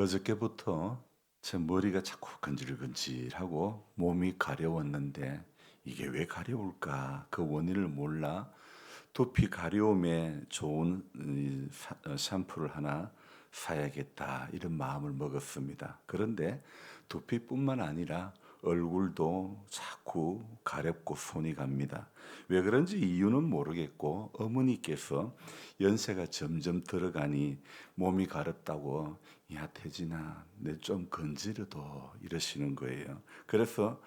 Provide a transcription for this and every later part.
어저께부터 제 머리가 자꾸 근질근질하고 몸이 가려웠는데 이게 왜 가려울까? 그 원인을 몰라 두피 가려움에 좋은 샴푸를 하나 사야겠다 이런 마음을 먹었습니다. 그런데 두피뿐만 아니라 얼굴도 자꾸 가렵고 손이 갑니다. 왜 그런지 이유는 모르겠고 어머니께서 연세가 점점 들어가니 몸이 가렵다고 야 태진아 내 좀 건지려도 이러시는 거예요. 그래서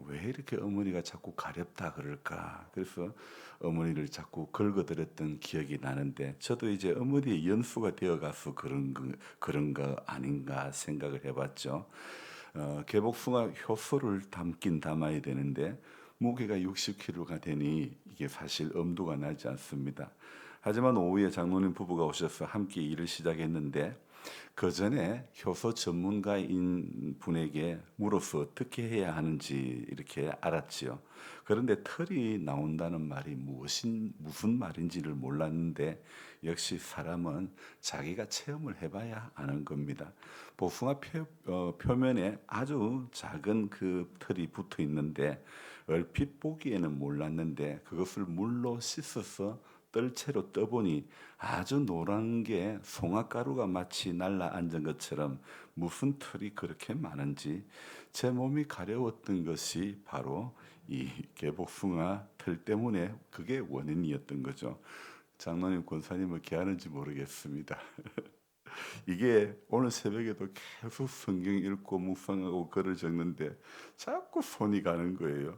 왜 이렇게 어머니가 자꾸 가렵다 그럴까? 그래서 어머니를 자꾸 긁어드렸던 기억이 나는데 저도 이제 어머니의 연수가 되어가서 그런 거 아닌가 생각을 해봤죠. 개복숭아 효소를 담긴 담아야 되는데 무게가 60kg가 되니 이게 사실 엄두가 나지 않습니다. 하지만 오후에 장로님 부부가 오셔서 함께 일을 시작했는데 그 전에 효소 전문가인 분에게 물어서 어떻게 해야 하는지 이렇게 알았지요. 그런데 털이 나온다는 말이 무슨 말인지를 몰랐는데 역시 사람은 자기가 체험을 해봐야 아는 겁니다. 복숭아 표면에 아주 작은 그 털이 붙어 있는데 얼핏 보기에는 몰랐는데 그것을 물로 씻어서 뜰채로 떠보니 아주 노란 게 송화가루가 마치 날라앉은 것처럼 무슨 털이 그렇게 많은지 제 몸이 가려웠던 것이 바로 이 개복숭아 털 때문에 그게 원인이었던 거죠. 장로님 권사님은 기하는지 모르겠습니다. 이게 오늘 새벽에도 계속 성경 읽고 묵상하고 글을 적는데 자꾸 손이 가는 거예요.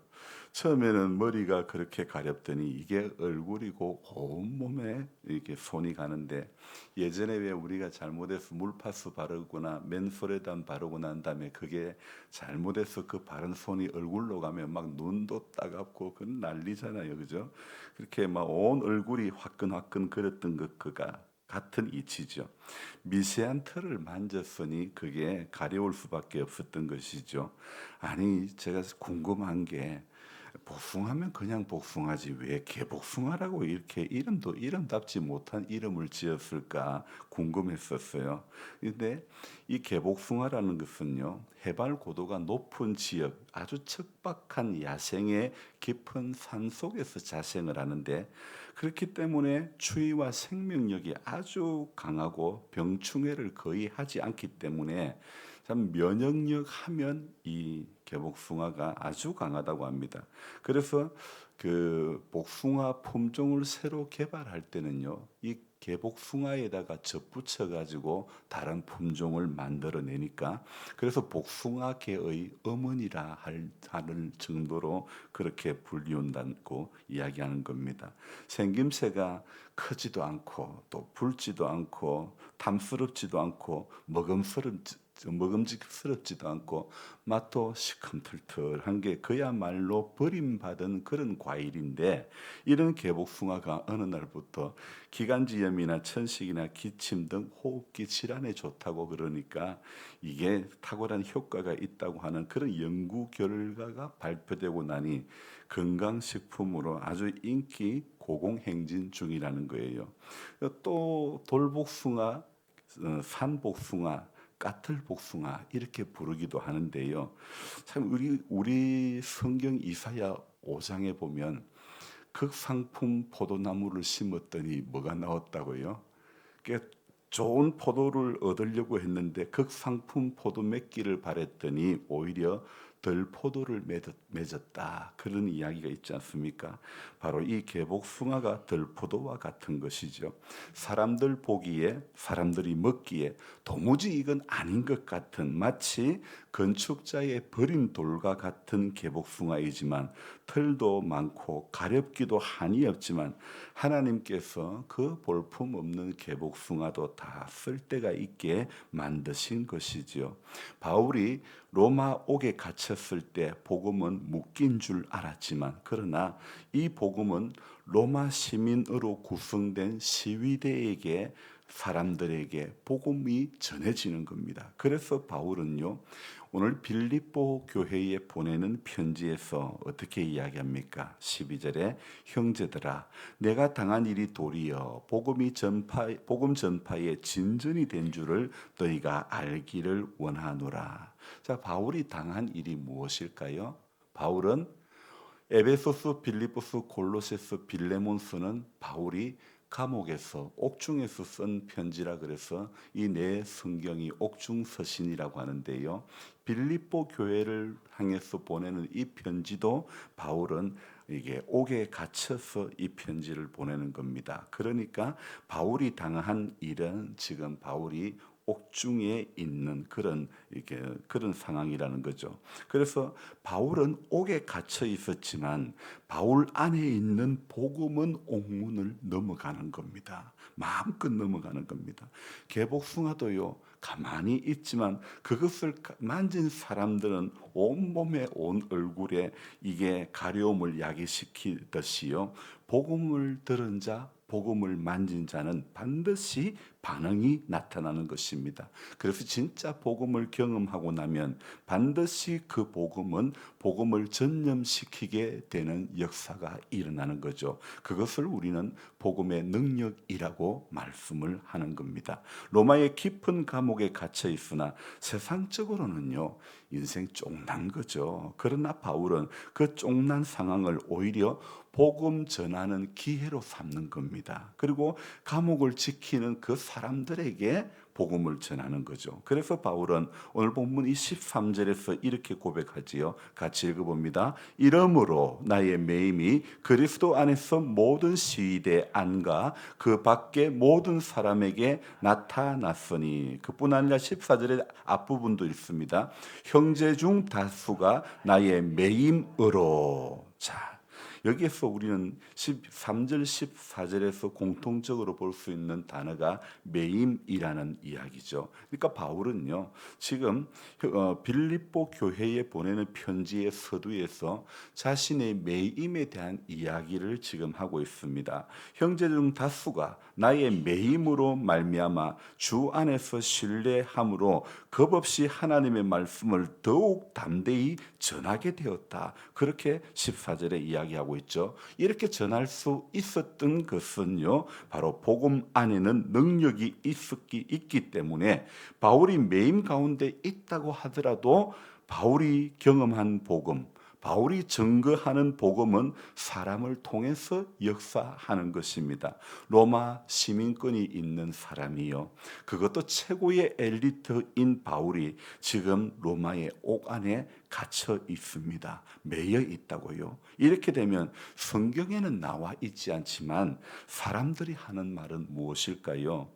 처음에는 머리가 그렇게 가렵더니 이게 얼굴이고 온몸에 이렇게 손이 가는데 예전에 왜 우리가 잘못해서 물파스 바르거나 맨솔에단 바르고 난 다음에 그게 잘못해서 그 바른 손이 얼굴로 가면 막 눈도 따갑고 그 난리잖아요. 그죠? 그렇게 막 온 얼굴이 화끈화끈 그랬던 그가 같은 이치죠. 미세한 털을 만졌으니 그게 가려울 수밖에 없었던 것이죠. 아니, 제가 궁금한 게 복숭아면 그냥 복숭아지 왜 개복숭아라고 이렇게 이름도 이름답지 못한 이름을 지었을까 궁금했었어요. 근데 이 개복숭아라는 것은요, 해발 고도가 높은 지역, 아주 척박한 야생의 깊은 산 속에서 자생을 하는데 그렇기 때문에 추위와 생명력이 아주 강하고 병충해를 거의 하지 않기 때문에 참 면역력 하면 이 개복숭아가 아주 강하다고 합니다. 그래서 그 복숭아 품종을 새로 개발할 때는요, 이 개복숭아에다가 접붙여 가지고 다른 품종을 만들어내니까 그래서 복숭아계의 어머니라 하는 정도로 그렇게 불리운다고 이야기하는 겁니다. 생김새가 크지도 않고 또 붉지도 않고 탐스럽지도 않고 먹음직스럽지도 않고 맛도 시큼틀틀한 게 그야말로 버림받은 그런 과일인데 이런 개복숭아가 어느 날부터 기관지염이나 천식이나 기침 등 호흡기 질환에 좋다고 그러니까 이게 탁월한 효과가 있다고 하는 그런 연구 결과가 발표되고 나니 건강식품으로 아주 인기 고공행진 중이라는 거예요. 또 돌복숭아, 산복숭아, 까틀복숭아 이렇게 부르기도 하는데요. 참 우리 성경 이사야 5장에 보면 극상품 포도나무를 심었더니 뭐가 나왔다고요? 그러니까 좋은 포도를 얻으려고 했는데 극상품 포도 맺기를 바랬더니 오히려 덜 포도를 맺었다. 그런 이야기가 있지 않습니까? 바로 이 개복숭아가 덜 포도와 같은 것이죠. 사람들 보기에 사람들이 먹기에 도무지 이건 아닌 것 같은 마치 건축자의 버린 돌과 같은 개복숭아이지만 털도 많고 가렵기도 한이 없지만 하나님께서 그 볼품 없는 개복숭아도 다 쓸데가 있게 만드신 것이지요. 바울이 로마 옥에 갇혔을 때 복음은 묶인 줄 알았지만 그러나 이 복음은 로마 시민으로 구성된 시위대에게 사람들에게 복음이 전해지는 겁니다. 그래서 바울은요, 오늘 빌립보 교회에 보내는 편지에서 어떻게 이야기합니까? 12절에 형제들아 내가 당한 일이 도리어 복음 전파의 진전이 된 줄을 너희가 알기를 원하노라. 자, 바울이 당한 일이 무엇일까요? 바울은 에베소서, 빌립보서, 골로새서, 빌레몬서는 바울이 감옥에서 옥중에서 쓴 편지라 그래서 이 네 성경이 옥중 서신이라고 하는데요. 빌립보 교회를 향해서 보내는 이 편지도 바울은 이게 옥에 갇혀서 이 편지를 보내는 겁니다. 그러니까 바울이 당한 일은 지금 바울이 옥중에 있는 그런 상황이라는 거죠. 그래서 바울은 옥에 갇혀 있었지만 바울 안에 있는 복음은 옥문을 넘어가는 겁니다. 마음껏 넘어가는 겁니다. 개복숭아도요 가만히 있지만 그것을 만진 사람들은 온몸에 온 얼굴에 이게 가려움을 야기시키듯이요 복음을 들은 자 복음을 만진 자는 반드시 반응이 나타나는 것입니다. 그래서 진짜 복음을 경험하고 나면 반드시 그 복음을 전념시키게 되는 역사가 일어나는 거죠. 그것을 우리는 복음의 능력이라고 말씀을 하는 겁니다. 로마의 깊은 감옥에 갇혀 있으나 세상적으로는요 인생 쫑난 거죠. 그러나 바울은 그 쫑난 상황을 오히려 복음 전하는 기회로 삼는 겁니다. 그리고 감옥을 지키는 그 사람들에게 복음을 전하는 거죠. 그래서 바울은 오늘 본문 23절에서 이렇게 고백하지요. 같이 읽어봅니다. 이러므로 나의 매임이 그리스도 안에서 모든 시위대 안과 그 밖의 모든 사람에게 나타났으니 그뿐 아니라 14절의 앞부분도 있습니다. 형제 중 다수가 나의 매임으로. 자, 여기에서 우리는 13절, 14절에서 공통적으로 볼 수 있는 단어가 매임이라는 이야기죠. 그러니까 바울은요, 지금 빌립보 교회에 보내는 편지의 서두에서 자신의 매임에 대한 이야기를 지금 하고 있습니다. 형제 중 다수가 나의 매임으로 말미암아 주 안에서 신뢰함으로 겁없이 하나님의 말씀을 더욱 담대히 전하게 되었다. 그렇게 14절에 이야기하고 있죠. 이렇게 전할 수 있었던 것은요, 바로 복음 안에는 능력이 있기 때문에 바울이 매임 가운데 있다고 하더라도 바울이 경험한 복음, 바울이 증거하는 복음은 사람을 통해서 역사하는 것입니다. 로마 시민권이 있는 사람이요. 그것도 최고의 엘리트인 바울이 지금 로마의 옥 안에 갇혀 있습니다. 매여 있다고요. 이렇게 되면 성경에는 나와 있지 않지만 사람들이 하는 말은 무엇일까요?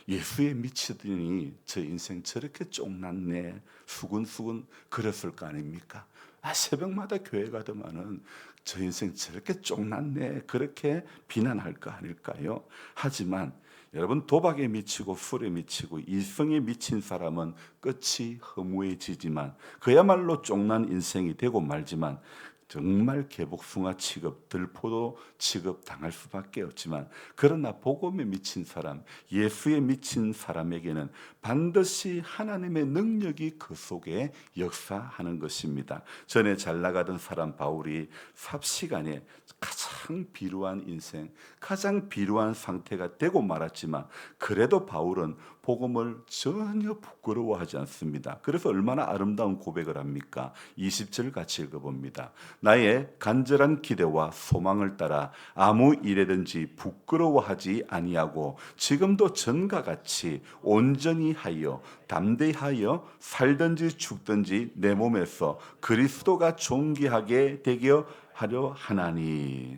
예수에 미치더니 저 인생 저렇게 쫑났네 수근수근 그랬을 거 아닙니까? 새벽마다 교회 가더만은 저 인생 저렇게 쫑났네 그렇게 비난할 거 아닐까요? 하지만 여러분 도박에 미치고 술에 미치고 이성에 미친 사람은 끝이 허무해지지만 그야말로 쫑난 인생이 되고 말지만 정말 개복숭아 취급, 들포도 취급 당할 수밖에 없지만 그러나 복음에 미친 사람, 예수에 미친 사람에게는 반드시 하나님의 능력이 그 속에 역사하는 것입니다. 전에 잘 나가던 사람 바울이 삽시간에 가장 비루한 인생, 가장 비루한 상태가 되고 말았지만 그래도 바울은 복음을 전혀 부끄러워하지 않습니다. 그래서 얼마나 아름다운 고백을 합니까? 20절 같이 읽어봅니다. 나의 간절한 기대와 소망을 따라 아무 일에든지 부끄러워하지 아니하고 지금도 전과 같이 온전히 하여 담대하여 살든지 죽든지 내 몸에서 그리스도가 존귀하게 되게 하려 하나니.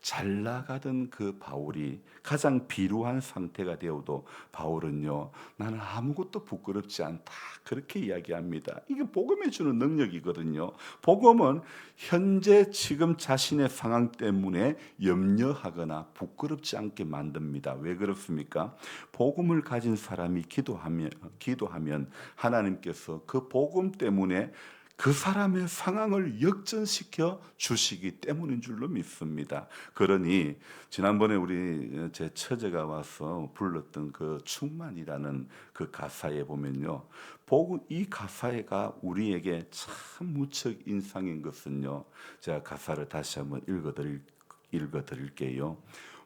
잘 나가던 그 바울이 가장 비루한 상태가 되어도 바울은요, 나는 아무것도 부끄럽지 않다. 그렇게 이야기합니다. 이게 복음이 주는 능력이거든요. 복음은 현재 지금 자신의 상황 때문에 염려하거나 부끄럽지 않게 만듭니다. 왜 그렇습니까? 복음을 가진 사람이 기도하면 하나님께서 그 복음 때문에 그 사람의 상황을 역전시켜 주시기 때문인 줄로 믿습니다. 그러니 지난번에 우리 제 처제가 와서 불렀던 그 충만이라는 그 가사에 보면요. 이 가사가 우리에게 참 무척 인상인 것은요. 제가 가사를 다시 한번 읽어 드릴게요.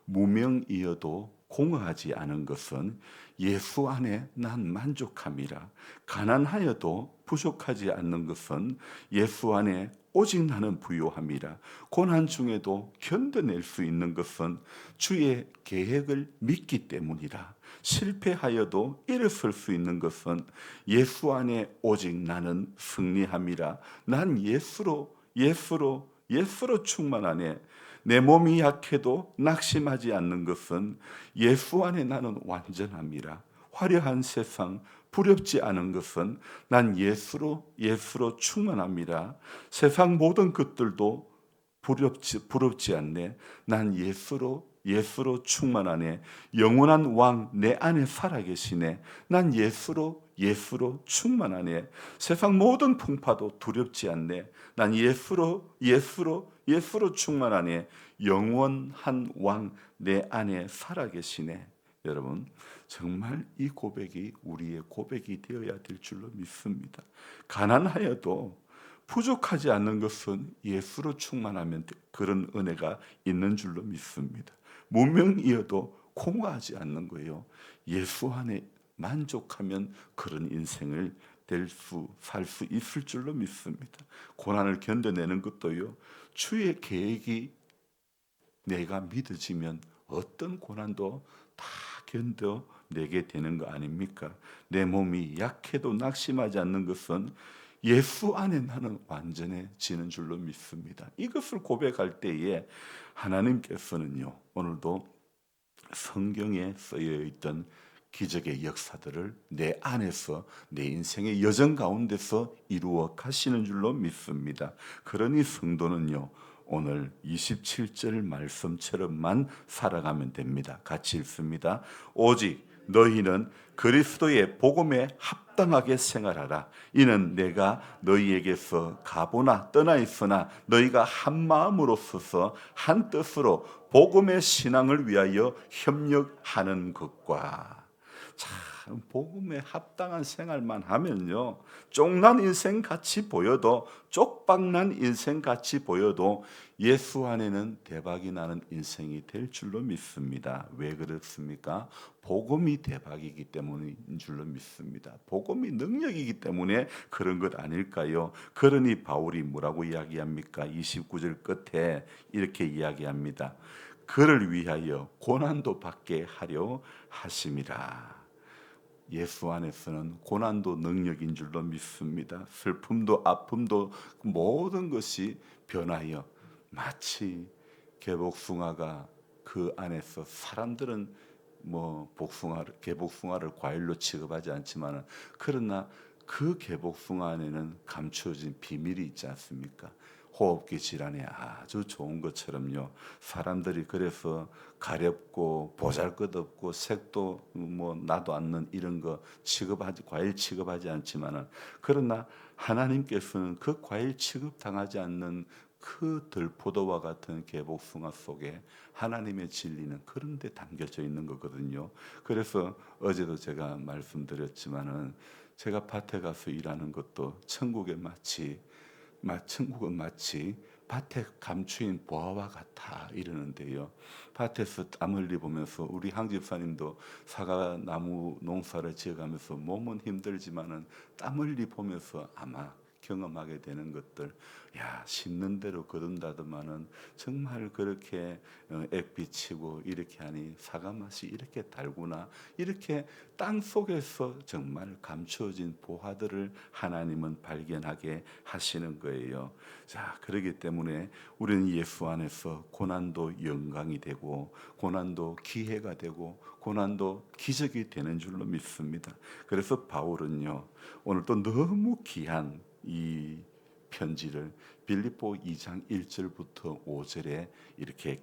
무명이어도 공허하지 않은 것은 예수 안에 난 만족함이라. 가난하여도 부족하지 않는 것은 예수 안에 오직 나는 부요함이라. 고난 중에도 견뎌낼 수 있는 것은 주의 계획을 믿기 때문이라. 실패하여도 일어설 수 있는 것은 예수 안에 오직 나는 승리함이라. 난 예수로 충만하네. 내 몸이 약해도 낙심하지 않는 것은 예수 안에 나는 완전함이라. 화려한 세상 부럽지 않은 것은 난 예수로 충만함이라. 세상 모든 것들도 부럽지 않네. 난 예수로 충만하네. 영원한 왕 내 안에 살아계시네. 난 예수로 충만하네. 세상 모든 풍파도 두렵지 않네. 난 예수로 충만하네. 영원한 왕 내 안에 살아계시네. 여러분, 정말 이 고백이 우리의 고백이 되어야 될 줄로 믿습니다. 가난하여도 부족하지 않는 것은 예수로 충만하면 그런 은혜가 있는 줄로 믿습니다. 무명이어도 공허하지 않는 거예요. 예수 안에 만족하면 그런 인생을 살 수 있을 줄로 믿습니다. 고난을 견뎌내는 것도요. 주의 계획이 내가 믿어지면 어떤 고난도 다 견뎌내게 되는 거 아닙니까? 내 몸이 약해도 낙심하지 않는 것은 예수 안에 나는 완전해지는 줄로 믿습니다. 이것을 고백할 때에 하나님께서는요, 오늘도 성경에 쓰여 있던 기적의 역사들을 내 안에서 내 인생의 여정 가운데서 이루어 가시는 줄로 믿습니다. 그러니 성도는요, 오늘 27절 말씀처럼만 살아가면 됩니다. 같이 읽습니다. 오직 너희는 그리스도의 복음에 합당하게 생활하라. 이는 내가 너희에게서 가보나 떠나 있으나 너희가 한 마음으로 서서 한 뜻으로 복음의 신앙을 위하여 협력하는 것과. 참 복음에 합당한 생활만 하면요, 쪽난 인생 같이 보여도, 쪽박난 인생 같이 보여도 예수 안에는 대박이 나는 인생이 될 줄로 믿습니다. 왜 그렇습니까? 복음이 대박이기 때문인 줄로 믿습니다. 복음이 능력이기 때문에 그런 것 아닐까요? 그러니 바울이 뭐라고 이야기합니까? 29절 끝에 이렇게 이야기합니다. 그를 위하여 고난도 받게 하려 하심이라. 예수 안에서는 고난도 능력인 줄로 믿습니다. 슬픔도 아픔도 모든 것이 변하여 마치 개복숭아가 그 안에서, 사람들은 개복숭아를 과일로 취급하지 않지만, 그러나 그 개복숭아 안에는 감추어진 비밀이 있지 않습니까? 호흡기 질환에 아주 좋은 것처럼요. 사람들이 그래서 가렵고 보잘것없고 색도 나도 않는 이런 거 과일 취급하지 않지만은, 그러나 하나님께서는 그 과일 취급당하지 않는 그 들포도와 같은 개복숭아 속에 하나님의 진리는 그런 데 담겨져 있는 거거든요. 그래서 어제도 제가 말씀드렸지만은, 제가 밭에 가서 일하는 것도 천국은 마치 밭에 감추인 보화와 같아 이러는데요. 밭에서 땀 흘리 보면서 우리 항 집사님도 사과나무 농사를 지어가면서 몸은 힘들지만은 땀 흘리 보면서 아마 경험하게 되는 것들, 야, 심는 대로 거둔다더만은 정말 그렇게 액비치고 이렇게 하니 사과 맛이 이렇게 달구나, 이렇게 땅 속에서 정말 감추어진 보화들을 하나님은 발견하게 하시는 거예요. 자, 그렇기 때문에 우리는 예수 안에서 고난도 영광이 되고, 고난도 기회가 되고, 고난도 기적이 되는 줄로 믿습니다. 그래서 바울은요, 오늘 또 너무 귀한 이 편지를 빌립보 2장 1절부터 5절에 이렇게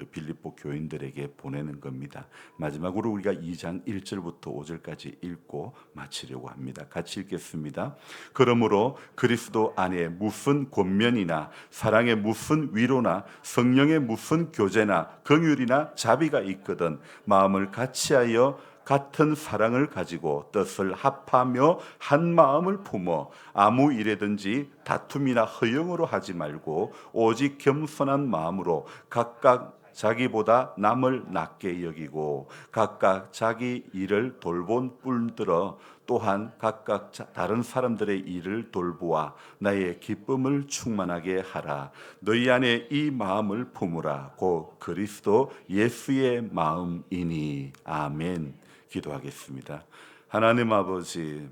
빌립보 교인들에게 보내는 겁니다. 마지막으로 우리가 2장 1절부터 5절까지 읽고 마치려고 합니다. 같이 읽겠습니다. 그러므로 그리스도 안에 무슨 권면이나 사랑의 무슨 위로나 성령의 무슨 교제나 긍휼이나 자비가 있거든 마음을 같이하여 같은 사랑을 가지고 뜻을 합하며 한 마음을 품어 아무 일에든지 다툼이나 허영으로 하지 말고 오직 겸손한 마음으로 각각 자기보다 남을 낮게 여기고 각각 자기 일을 돌본 뿐더러 또한 각각 다른 사람들의 일을 돌보아 나의 기쁨을 충만하게 하라. 너희 안에 이 마음을 품으라. 곧 그리스도 예수의 마음이니. 아멘. 기도하겠습니다. 하나님 아버지,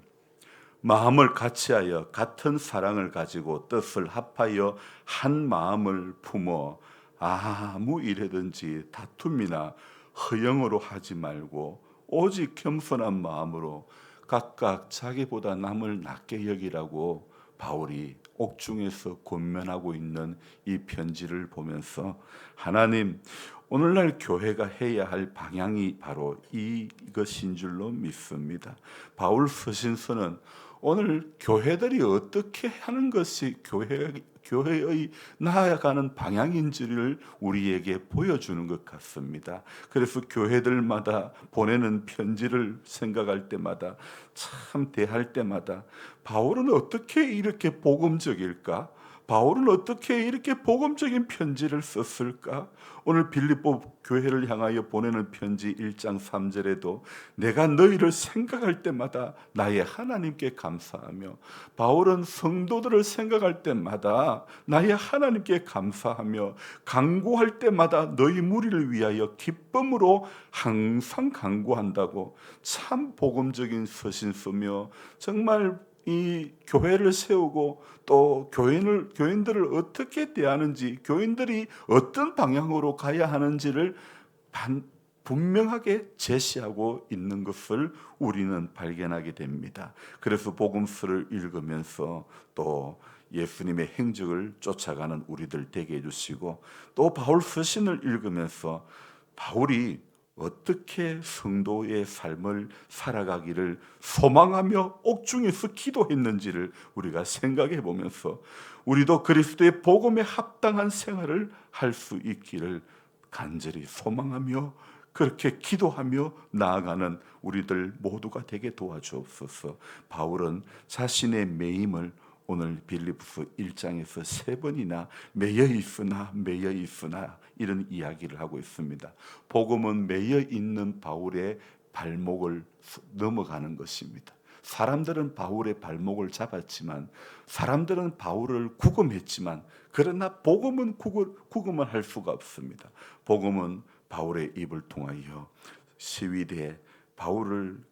마음을 같이하여 같은 사랑을 가지고 뜻을 합하여 한 마음을 품어 아무 일에든지 다툼이나 허영으로 하지 말고 오직 겸손한 마음으로 각각 자기보다 남을 낮게 여기라고 바울이 옥중에서 권면하고 있는 이 편지를 보면서 하나님, 오늘날 교회가 해야 할 방향이 바로 이것인 줄로 믿습니다. 바울 서신서는 오늘 교회들이 어떻게 하는 것이 교회의 나아가는 방향인지를 우리에게 보여주는 것 같습니다. 그래서 교회들마다 보내는 편지를 생각할 때마다 참 대할 때마다 바울은 어떻게 이렇게 복음적일까? 바울은 어떻게 이렇게 복음적인 편지를 썼을까? 오늘 빌립보 교회를 향하여 보내는 편지 1장 3절에도 내가 너희를 생각할 때마다 나의 하나님께 감사하며, 바울은 성도들을 생각할 때마다 나의 하나님께 감사하며 간구할 때마다 너희 무리를 위하여 기쁨으로 항상 간구한다고 참 복음적인 서신서며 정말 이 교회를 세우고 또 교인들을 어떻게 대하는지, 교인들이 어떤 방향으로 가야 하는지를 분명하게 제시하고 있는 것을 우리는 발견하게 됩니다. 그래서 복음서를 읽으면서 또 예수님의 행적을 쫓아가는 우리들 되게 해주시고, 또 바울 서신을 읽으면서 바울이 어떻게 성도의 삶을 살아가기를 소망하며 옥중에서 기도했는지를 우리가 생각해 보면서 우리도 그리스도의 복음에 합당한 생활을 할 수 있기를 간절히 소망하며 그렇게 기도하며 나아가는 우리들 모두가 되게 도와주옵소서. 바울은 자신의 매임을 오늘 빌립보서 1장에서 3번이나 매여 있으나 이런 이야기를 하고 있습니다. 복음은 매여 있는 바울의 발목을 넘어가는 것입니다. 사람들은 바울의 발목을 잡았지만, 사람들은 바울을 구금했지만, 그러나 복음은 구금을 할 수가 없습니다. 복음은 바울의 입을 통하여 시위대에 바울을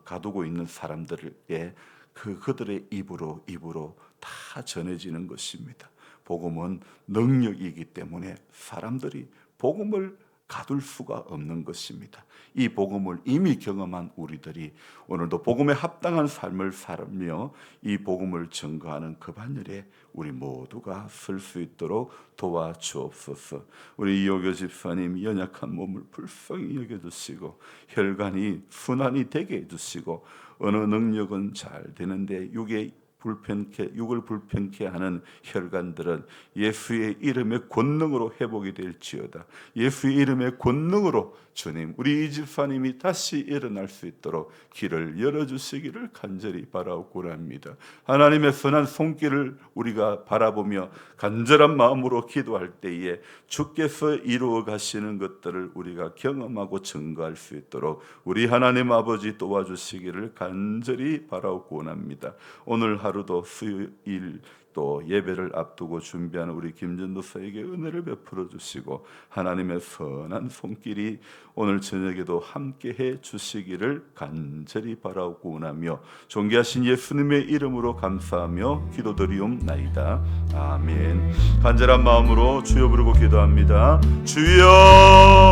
가두고 있는 사람들의 그들의 입으로 다 전해지는 것입니다. 복음은 능력이기 때문에 사람들이 복음을 가둘 수가 없는 것입니다. 이 복음을 이미 경험한 우리들이 오늘도 복음에 합당한 삶을 살며 이 복음을 증거하는 그 반열에 우리 모두가 설 수 있도록 도와주옵소서. 우리 이호교 집사님 연약한 몸을 불쌍히 여겨주시고 혈관이 순환이 되게 해주시고, 어느 능력은 잘 되는데 육을 불편케 하는 혈관들은 예수의 이름의 권능으로 회복이 될지어다. 예수의 이름의 권능으로 주님, 우리 이 집사님이 다시 일어날 수 있도록 길을 열어주시기를 간절히 바라옵고랍니다. 하나님의 선한 손길을 우리가 바라보며 간절한 마음으로 기도할 때에 주께서 이루어 가시는 것들을 우리가 경험하고 증거할 수 있도록 우리 하나님 아버지 도와주시기를 간절히 바라옵고랍니다. 오늘 하루도 수요일 또 예배를 앞두고 준비하는 우리 김전도사에게 은혜를 베풀어 주시고 하나님의 선한 손길이 오늘 저녁에도 함께해 주시기를 간절히 바라고 원하며 존귀하신 예수님의 이름으로 감사하며 기도드리옵나이다. 아멘. 간절한 마음으로 주여 부르고 기도합니다. 주여.